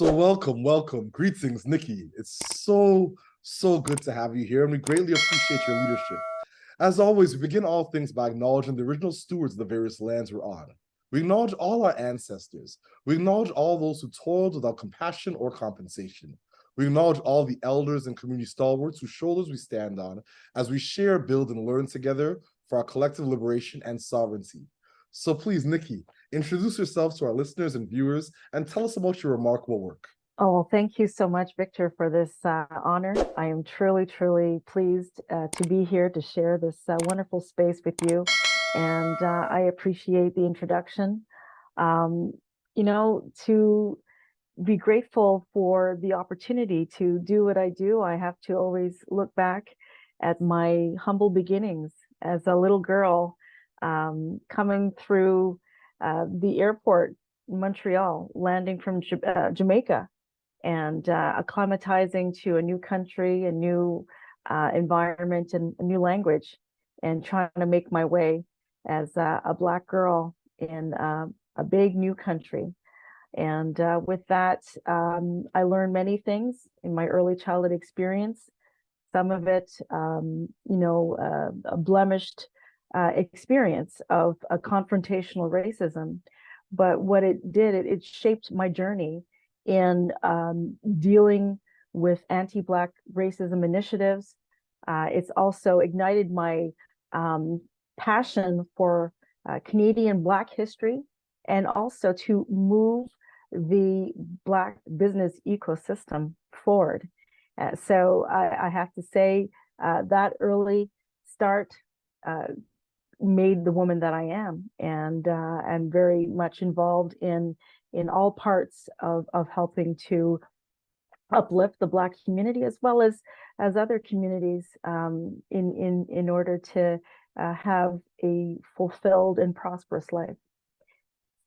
So welcome. Greetings, Nikki. It's so good to have you here, and we greatly appreciate your leadership. As always, we begin all things by acknowledging the original stewards of the various lands we're on. We acknowledge all our ancestors. We acknowledge all those who toiled without compassion or compensation. We acknowledge all the elders and community stalwarts whose shoulders we stand on as we share, build, and learn together for our collective liberation and sovereignty. So please, Nikki, introduce yourself to our listeners and viewers and tell us about your remarkable work. Oh, thank you so much, Victor, for this honor. I am truly pleased to be here to share this wonderful space with you. And I appreciate the introduction. To be grateful for the opportunity to do what I do, I have to always look back at my humble beginnings as a little girl coming through the airport in Montreal, landing from Jamaica, and acclimatizing to a new country, a new environment, and a new language, and trying to make my way as a Black girl in a big new country. And with that, I learned many things in my early childhood experience. Some of it, a blemished experience of a confrontational racism. But what it did, it shaped my journey in dealing with anti-Black racism initiatives. It's also ignited my passion for Canadian Black history, and also to move the Black business ecosystem forward. So I have to say that early start made the woman that I am, and very much involved in all parts of helping to uplift the Black community as well as other communities in order to have a fulfilled and prosperous life.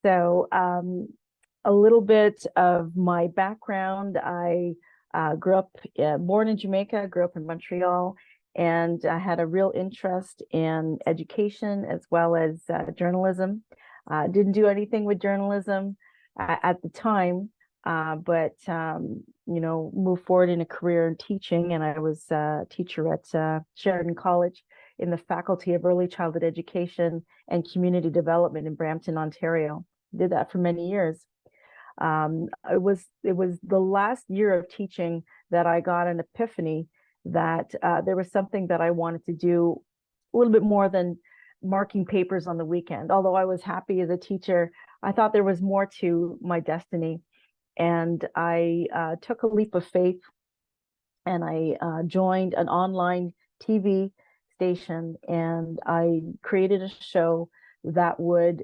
So a little bit of my background: I grew up, born in Jamaica, grew up in Montreal, and I had a real interest in education as well as journalism. Didn't do anything with journalism at the time, but moved forward in a career in teaching, and I was a teacher at Sheridan College in the Faculty of Early Childhood Education and Community Development in Brampton, Ontario. Did that for many years. It was the last year of teaching that I got an epiphany that there was something that I wanted to do a little bit more than marking papers on the weekend. Although I was happy as a teacher, I thought there was more to my destiny. And I took a leap of faith, and I joined an online TV station, and I created a show that would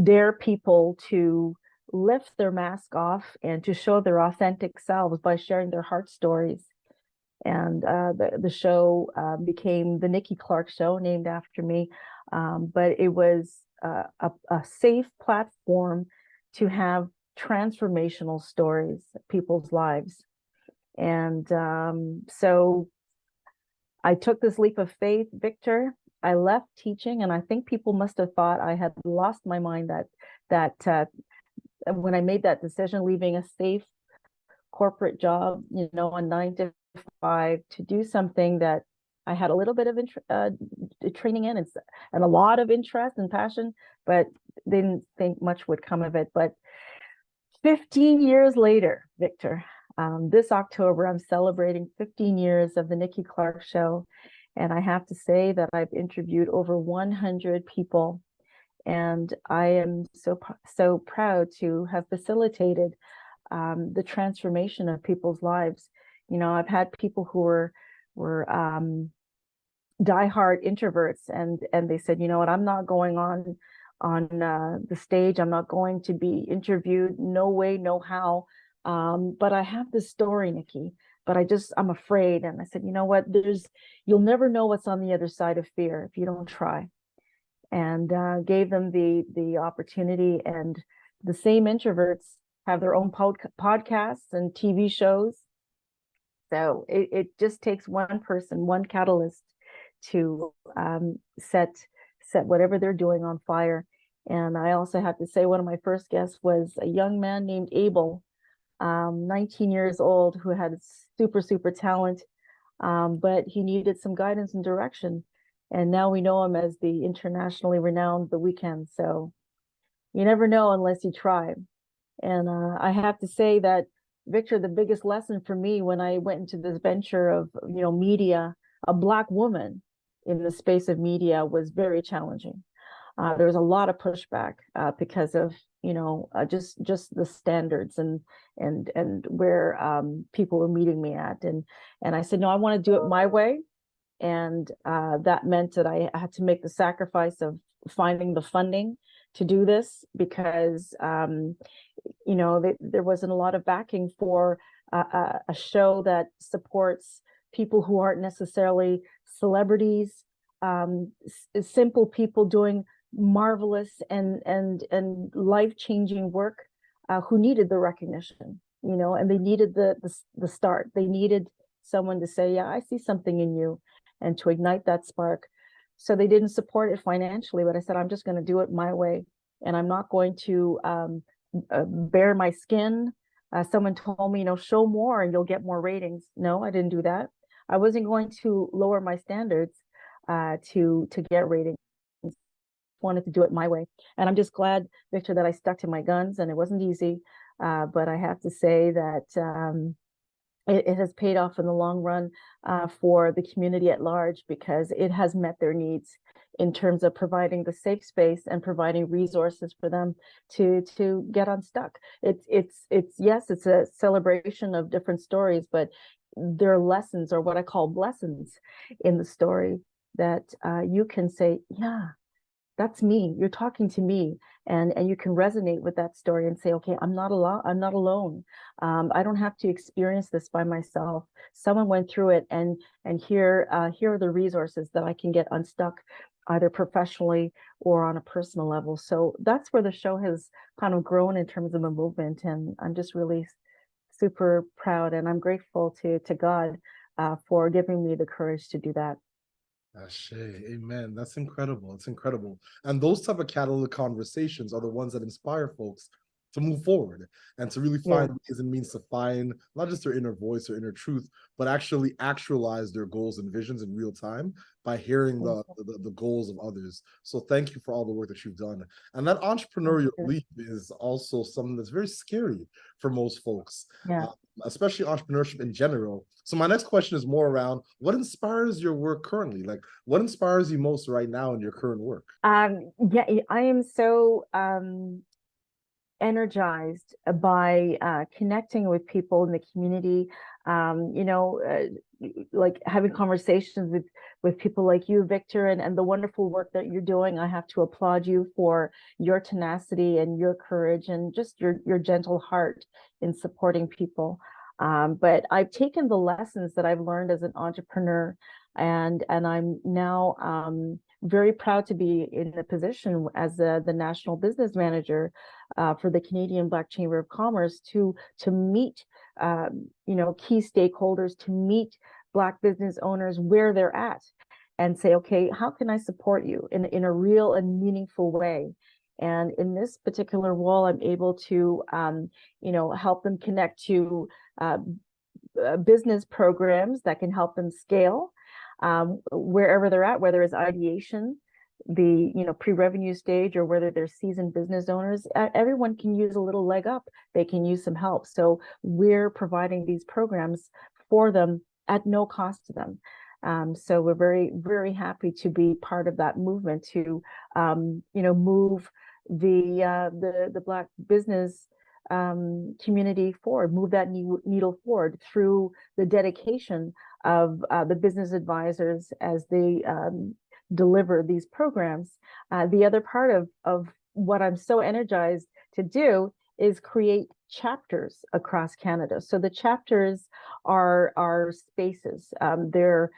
dare people to lift their mask off and to show their authentic selves by sharing their heart stories. And the show became the Nikki Clarke Show, named after me. But it was a safe platform to have transformational stories, people's lives. And so I took this leap of faith, Victor. I left teaching, and I think people must have thought I had lost my mind that when I made that decision, leaving a safe corporate job, a 9 to 5, to do something that I had a little bit of training in and a lot of interest and passion, but didn't think much would come of it. But 15 years later, Victor, this October, I'm celebrating 15 years of the Nikki Clarke Show. And I have to say that I've interviewed over 100 people, and I am so proud to have facilitated the transformation of people's lives. I've had people who were diehard introverts, and they said, you know what, I'm not going on the stage. I'm not going to be interviewed. No way, no how. But I have this story, Nikki, but I'm afraid. And I said, you know what, you'll never know what's on the other side of fear if you don't try. And gave them the opportunity. And the same introverts have their own podcasts and TV shows. So it just takes one person, one catalyst, to set whatever they're doing on fire. And I also have to say, one of my first guests was a young man named Abel, 19 years old, who had super talent, but he needed some guidance and direction. And now we know him as the internationally renowned The Weeknd. So you never know unless you try. And I have to say that, Victor, the biggest lesson for me when I went into this venture of, media, a Black woman in the space of media, was very challenging. There was a lot of pushback because of, just the standards and where people were meeting me at. And I said, no, I want to do it my way. And that meant that I had to make the sacrifice of finding the funding to do this, because there wasn't a lot of backing for a show that supports people who aren't necessarily celebrities, simple people doing marvelous and life-changing work, who needed the recognition, and they needed the start. They needed someone to say, yeah, I see something in you, and to ignite that spark. So they didn't support it financially, but I said, I'm just going to do it my way, and I'm not going to bare my skin. Someone told me, show more and you'll get more ratings. No, I didn't do that. I wasn't going to lower my standards to get ratings. Wanted to do it my way. And I'm just glad, Victor, that I stuck to my guns, and it wasn't easy. But I have to say that it has paid off in the long run for the community at large, because it has met their needs in terms of providing the safe space and providing resources for them to get unstuck. It's yes, it's a celebration of different stories, but there are lessons, or what I call blessings, in the story that you can say, yeah, that's me. You're talking to me, and you can resonate with that story and say, okay, I'm not alone. I'm not alone. I don't have to experience this by myself. Someone went through it, and here are the resources that I can get unstuck, either professionally or on a personal level. So that's where the show has kind of grown in terms of a movement, and I'm just really super proud, and I'm grateful to God for giving me the courage to do that. Ashe, amen. That's incredible. It's incredible. And those type of catalytic conversations are the ones that inspire folks to move forward and to really find ways and means to find not just their inner voice or inner truth, but actually actualize their goals and visions in real time by hearing the goals of others. So thank you for all the work that you've done. And that entrepreneurial leap is also something that's very scary for most folks, especially entrepreneurship in general. So my next question is more around what inspires your work currently? Like, what inspires you most right now in your current work? Yeah, I am so energized by connecting with people in the community, like having conversations with people like you, Victor, and the wonderful work that you're doing. I have to applaud you for your tenacity and your courage, and just your gentle heart in supporting people. But I've taken the lessons that I've learned as an entrepreneur, and I'm now very proud to be in the position as the national business manager for the Canadian Black Chamber of Commerce to meet key stakeholders, to meet Black business owners where they're at, and say, okay, how can I support you in a real and meaningful way? And in this particular role, I'm able to help them connect to business programs that can help them scale wherever they're at, whether it's ideation, the pre-revenue stage, or whether they're seasoned business owners. Everyone can use a little leg up. They can use some help. So we're providing these programs for them at no cost to them. So we're very, very happy to be part of that movement to move the Black business community forward, move that needle forward through the dedication of the business advisors as they deliver these programs. The other part of what I'm so energized to do is create chapters across Canada. So the chapters are spaces. They're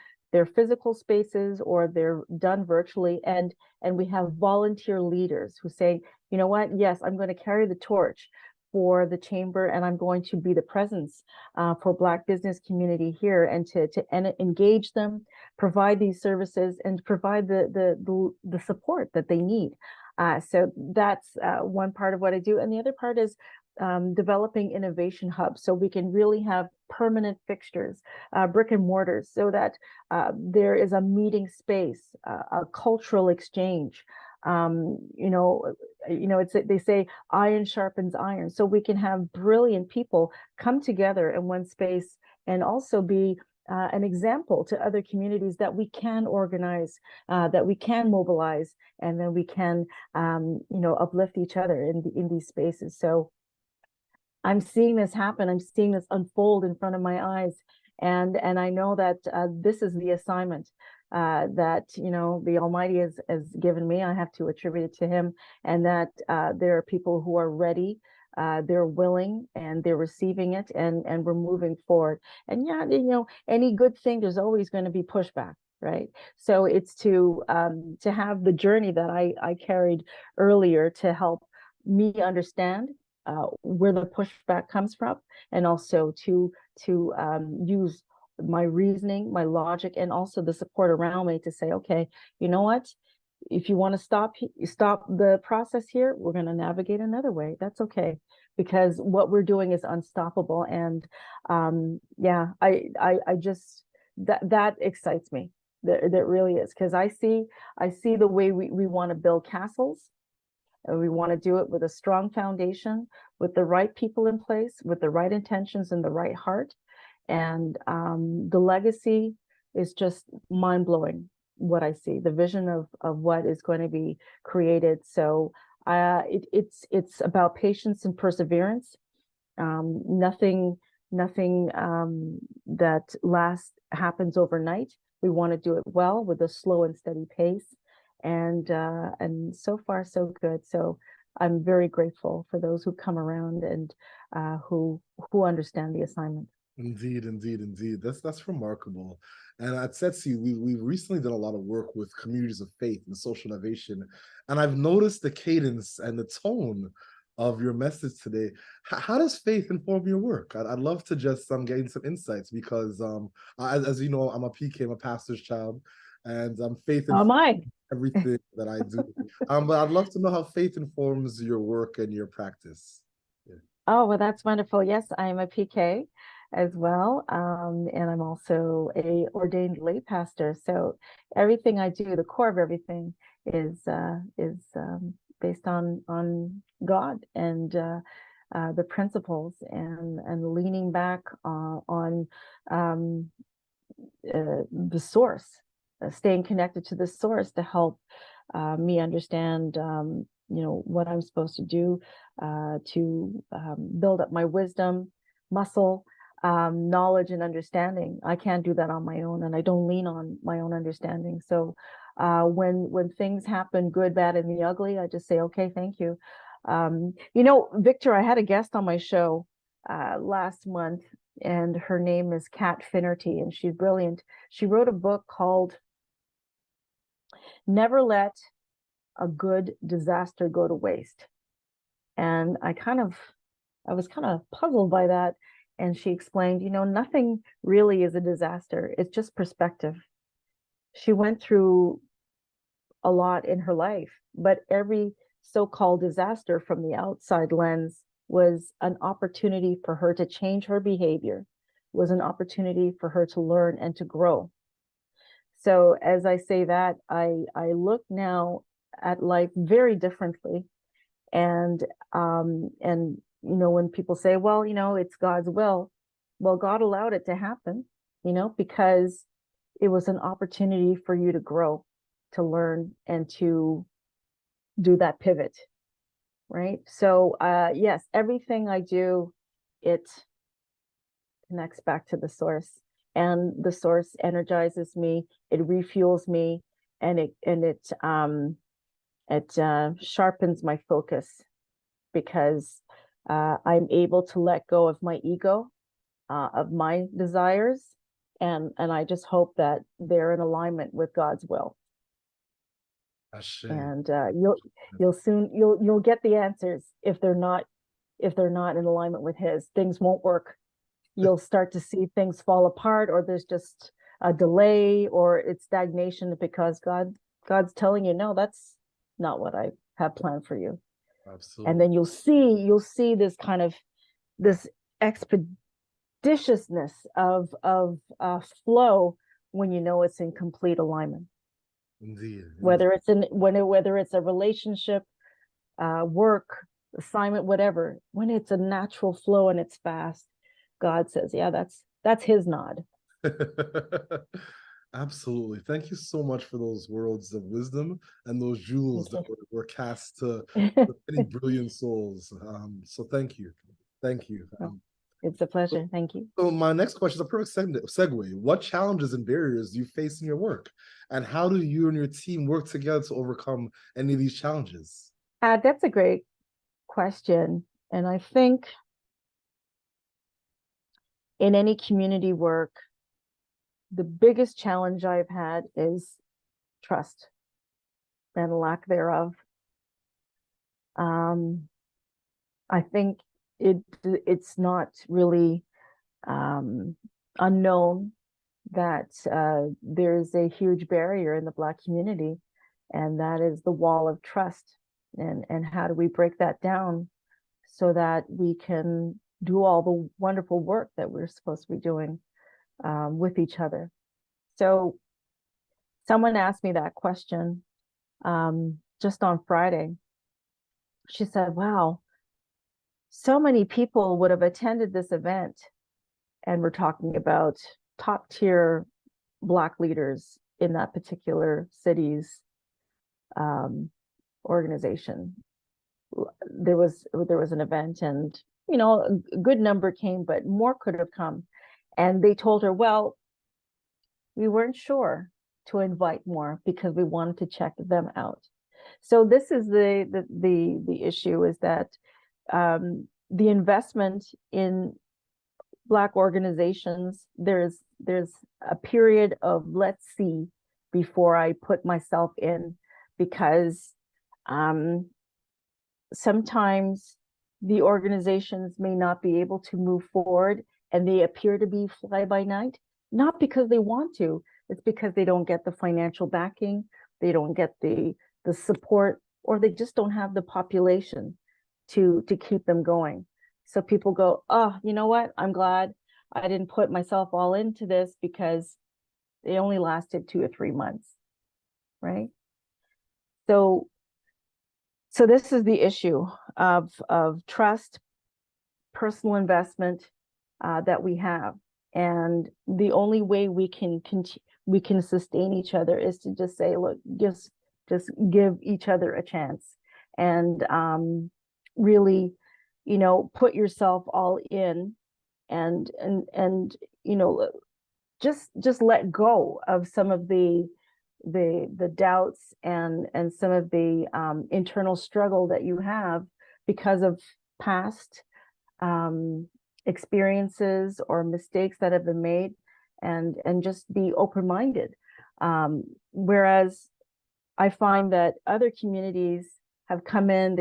physical spaces, or they're done virtually, and we have volunteer leaders who say, you know what, yes, I'm going to carry the torch for the chamber, and I'm going to be the presence for Black business community here, and to engage them, provide these services, and provide the support that they need. So that's one part of what I do. And the other part is developing innovation hubs so we can really have permanent fixtures, brick and mortars, so that there is a meeting space, a cultural exchange. They say iron sharpens iron, so we can have brilliant people come together in one space and also be an example to other communities that we can organize, that we can mobilize, and then we can, uplift each other in these spaces. So I'm seeing this happen. I'm seeing this unfold in front of my eyes, and I know that this is the assignment that the Almighty has given me. I have to attribute it to Him, and that there are people who are ready. They're willing and they're receiving it, and we're moving forward. And any good thing, there's always going to be pushback, right? So it's to have the journey that I carried earlier to help me understand where the pushback comes from, and also to use my reasoning, my logic, and also the support around me to say, okay, you know what? If you want to stop the process here, we're going to navigate another way. That's okay, because what we're doing is unstoppable. And I just that excites me. That really is, because I see the way we want to build castles, and we want to do it with a strong foundation, with the right people in place, with the right intentions and the right heart. And the legacy is just mind-blowing, what I see, the vision of what is going to be created. So it's about patience and perseverance. Nothing that happens overnight. We want to do it well with a slow and steady pace. And so far so good. So I'm very grateful for those who come around and who understand the assignment. Indeed. That's remarkable. And at SETSI, we've recently done a lot of work with communities of faith and social innovation. And I've noticed the cadence and the tone of your message today. How does faith inform your work? I'd love to just gain some insights, because as you know, I'm a PK, I'm a pastor's child, and faith informs everything that I do. But I'd love to know how faith informs your work and your practice. Yeah. Oh, well, that's wonderful. Yes, I'm a PK as well. And I'm also a ordained lay pastor. So everything I do, the core of everything is based on God and the principles, and leaning back on the source, staying connected to the source to help me understand what I'm supposed to do to build up my wisdom, muscle, knowledge, and understanding. I can't do that on my own, and I don't lean on my own understanding. So when things happen, good, bad, and the ugly, I just say, okay, thank you. Victor, I had a guest on my show last month, and her name is Kat Finnerty, and she's brilliant. She wrote a book called Never Let a Good Disaster Go to Waste. And I was kind of puzzled by that. And she explained, nothing really is a disaster. It's just perspective. She went through a lot in her life, but every so-called disaster from the outside lens was an opportunity for her to change her behavior, was an opportunity for her to learn and to grow. So as I say that, I look now at life very differently. And when people say, well, it's God's will, well, God allowed it to happen, because it was an opportunity for you to grow, to learn, and to do that pivot, right? So yes, everything I do, it connects back to the source, and the source energizes me, it refuels me, and it sharpens my focus, because I'm able to let go of my ego, of my desires, and I just hope that they're in alignment with God's will. And you'll get the answers. If they're not in alignment with His, things won't work. You'll start to see things fall apart, or there's just a delay, or it's stagnation, because God's telling you, no, that's not what I have planned for you. Absolutely. And then you'll see this kind of this expeditiousness of flow when you know it's in complete alignment. Indeed. Whether it's a relationship, work, assignment, whatever, when it's a natural flow and it's fast, God says, yeah, that's his nod. Absolutely. Thank you so much for those words of wisdom and those jewels that were cast to many brilliant souls. So thank you. Thank you. It's a pleasure. Thank you. So my next question is a perfect segue. What challenges and barriers do you face in your work? And how do you and your team work together to overcome any of these challenges? That's a great question. And I think in any community work, the biggest challenge I've had is trust and lack thereof. I think it's not really unknown that there's a huge barrier in the Black community, and that is the wall of trust. And how do we break that down so that we can do all the wonderful work that we're supposed to be doing with each other? So someone asked me that question just on Friday. She said, wow, so many people would have attended this event, and we're talking about top tier Black leaders in that particular city's organization. There was an event, and a good number came, but more could have come. And they told her, well, we weren't sure to invite more because we wanted to check them out. So this is the issue, is that the investment in Black organizations, there's a period of let's see before I put myself in, because sometimes the organizations may not be able to move forward, and they appear to be fly by night, not because they want to, it's because they don't get the financial backing, they don't get the support, or they just don't have the population to keep them going. So people go, oh, you know what? I'm glad I didn't put myself all into this, because they only lasted 2 or 3 months, right? So this is the issue of trust, personal investment that we have, and the only way we can sustain each other is to just say, look, just give each other a chance, and really, put yourself all in, and just let go of some of the doubts and some of the internal struggle that you have because of past experiences or mistakes that have been made, and just be open-minded. Whereas I find that other communities have come in,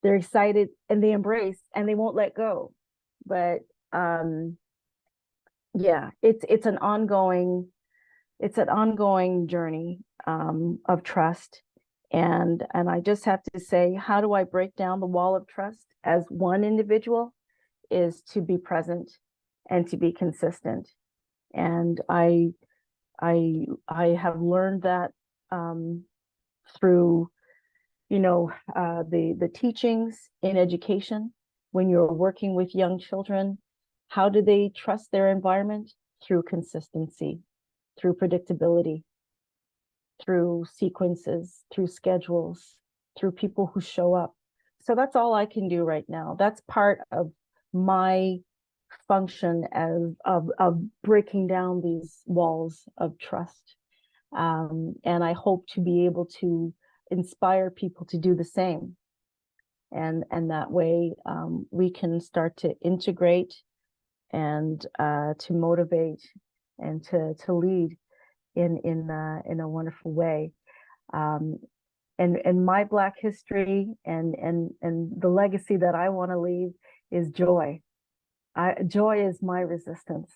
they're excited, and they embrace, and they won't let go. But yeah, it's an ongoing journey of trust. And I just have to say, how do I break down the wall of trust as one individual? Is to be present and to be consistent. And I have learned that through the teachings in education. When you're working with young children, how do they trust their environment? Through consistency, through predictability, through sequences, through schedules, through people who show up. So that's all I can do right now. That's part of my function of breaking down these walls of trust. And I hope to be able to inspire people to do the same. And that way we can start to integrate and to motivate and to lead in a wonderful way. And my Black history and the legacy that I want to leave is joy. Joy is my resistance.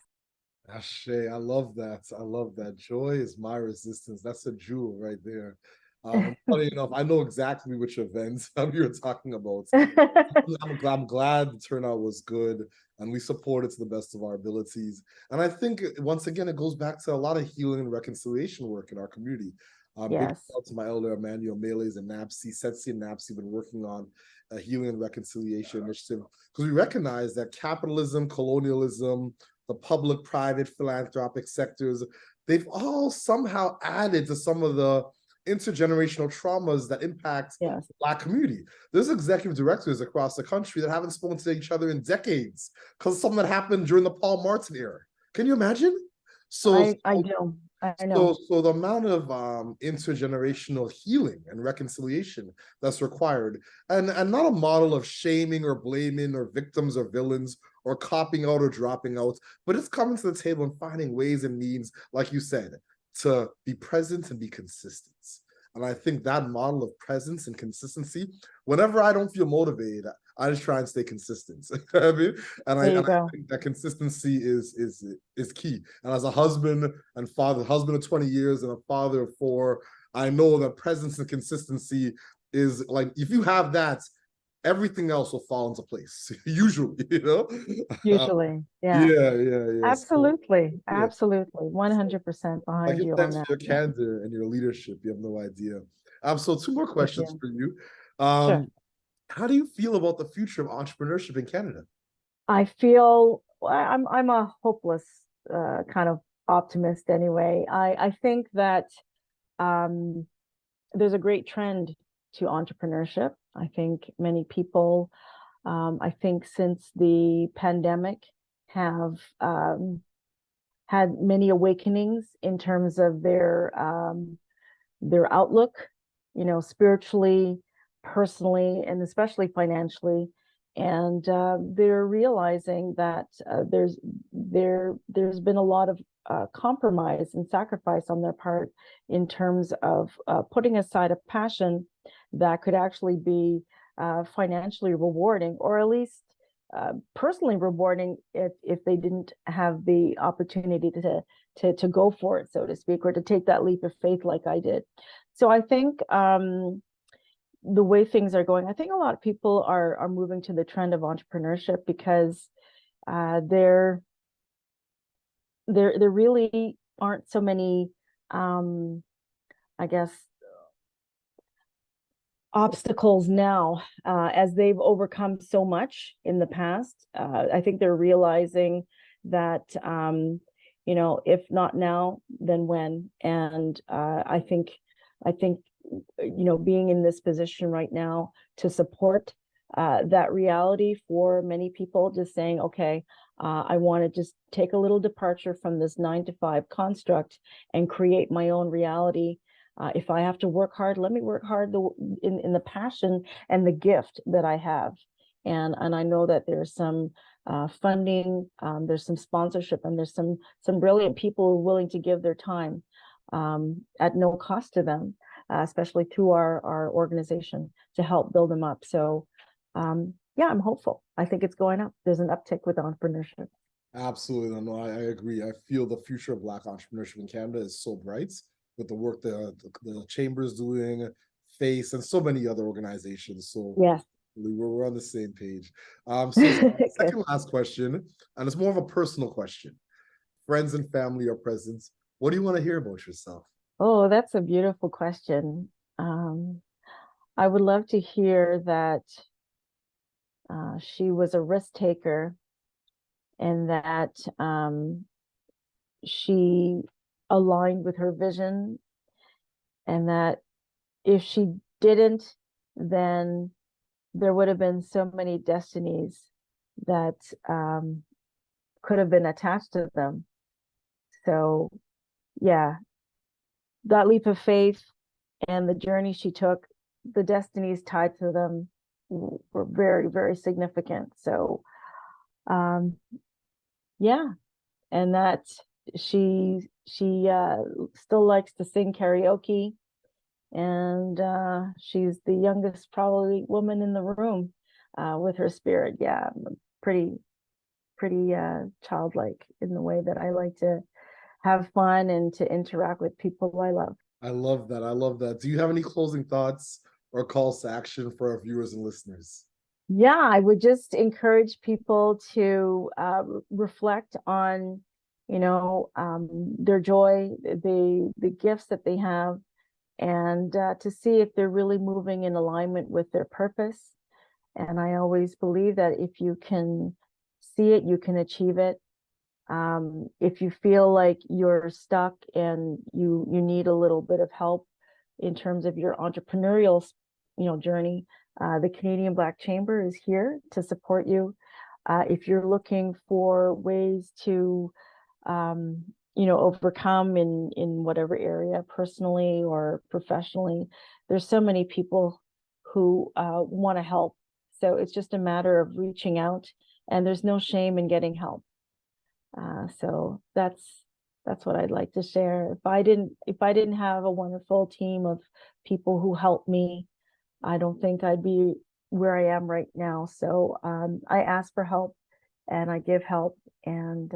Ashe, I love that. I love that. Joy is my resistance. That's a jewel right there. Funny enough, I know exactly which events you're talking about. I'm glad the turnout was good and we support it to the best of our abilities. And I think once again, it goes back to a lot of healing and reconciliation work in our community. Big shout Yes. out to my elder Emmanuel Meles and NAPSI, Setsi and NAPSI been working on a healing and reconciliation initiative because we recognize that capitalism, colonialism, the public-private philanthropic sectors, they've all somehow added to some of the intergenerational traumas that impact Yes. the Black community. There's executive directors across the country that haven't spoken to each other in decades because of something that happened during the Paul Martin era. Can you imagine? So I do. I know. so the amount of intergenerational healing and reconciliation that's required, and not a model of shaming or blaming or victims or villains or copying out or dropping out, but it's coming to the table and finding ways and means, like you said, to be present and be consistent. And I think that model of presence and consistency, whenever I don't feel motivated, I just try and stay consistent. I mean, I think that consistency is key. And as a husband and father, husband of 20 years and a father of 4, I know that presence and consistency is like, if you have that, everything else will fall into place. Usually, you know. Usually, yeah. Yeah. Absolutely, So, yeah. absolutely, 100% behind you on that. Your candor and your leadership. You have no idea. So 2 more questions for you. Sure. How do you feel about the future of entrepreneurship in Canada? I feel I'm a hopeless kind of optimist anyway. I think that there's a great trend to entrepreneurship. I think many people, I think since the pandemic, have had many awakenings in terms of their outlook, you know, spiritually, personally, and especially financially. And they're realizing that there's been a lot of compromise and sacrifice on their part in terms of putting aside a passion that could actually be financially rewarding, or at least personally rewarding if they didn't have the opportunity to go for it, so to speak, or to take that leap of faith like I did. So I think the way things are going, I think a lot of people are moving to the trend of entrepreneurship because there really aren't so many, I guess, obstacles now as they've overcome so much in the past. I think they're realizing that, you know, if not now, then when? And I think, you know, being in this position right now to support that reality for many people, just saying, okay, I want to just take a little departure from this 9-to-5 construct and create my own reality. If I have to work hard, let me work hard in the passion and the gift that I have. And I know that there's some funding, there's some sponsorship, and there's some brilliant people willing to give their time at no cost to them, especially through our organization, to help build them up. So yeah, I'm hopeful. I think it's going up. There's an uptick with entrepreneurship. Absolutely. No, I agree. I feel the future of Black entrepreneurship in Canada is so bright with the work the chamber is doing, FACE, and so many other organizations. So yes, we're on the same page. So second last question, and it's more of a personal question. Friends and family are present. What do you want to hear about yourself? Oh, that's a beautiful question. I would love to hear that she was a risk taker, and that she aligned with her vision, and that if she didn't, then there would have been so many destinies that could have been attached to them. So yeah, that leap of faith and the journey she took, the destinies tied to them were very, very significant. So yeah, and that she still likes to sing karaoke, and she's the youngest probably woman in the room with her spirit. Yeah, pretty childlike in the way that I like to have fun and to interact with people I love. I love that. I love that. Do you have any closing thoughts or calls to action for our viewers and listeners? Yeah, I would just encourage people to reflect on, their joy, the gifts that they have, and to see if they're really moving in alignment with their purpose. And I always believe that if you can see it, you can achieve it. If you feel like you're stuck and you need a little bit of help in terms of your entrepreneurial, journey, the Canadian Black Chamber is here to support you. If you're looking for ways to, overcome in whatever area, personally or professionally, there's so many people who want to help. So it's just a matter of reaching out, and there's no shame in getting help. So that's what I'd like to share. If I didn't have a wonderful team of people who helped me, I don't think I'd be where I am right now. So I ask for help and I give help, and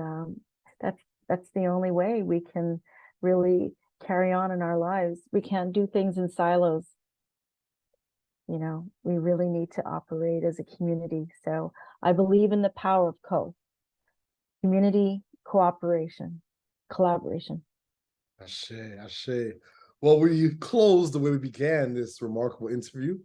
that's the only way we can really carry on in our lives. We can't do things in silos. We really need to operate as a community. So I believe in the power of community, cooperation, collaboration. Ashe, ashe. Well, we closed the way we began this remarkable interview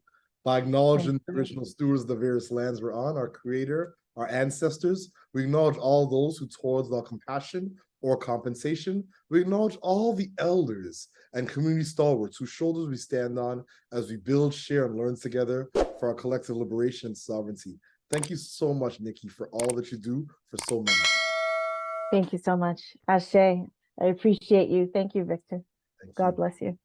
by acknowledging the original stewards of the various lands we're on, our creator, our ancestors. We acknowledge all those who toiled without compassion or compensation. We acknowledge all the elders and community stalwarts whose shoulders we stand on as we build, share, and learn together for our collective liberation and sovereignty. Thank you so much, Nikki, for all that you do for so many. Thank you so much, Ashe. I appreciate you. Thank you, Victor. God bless you.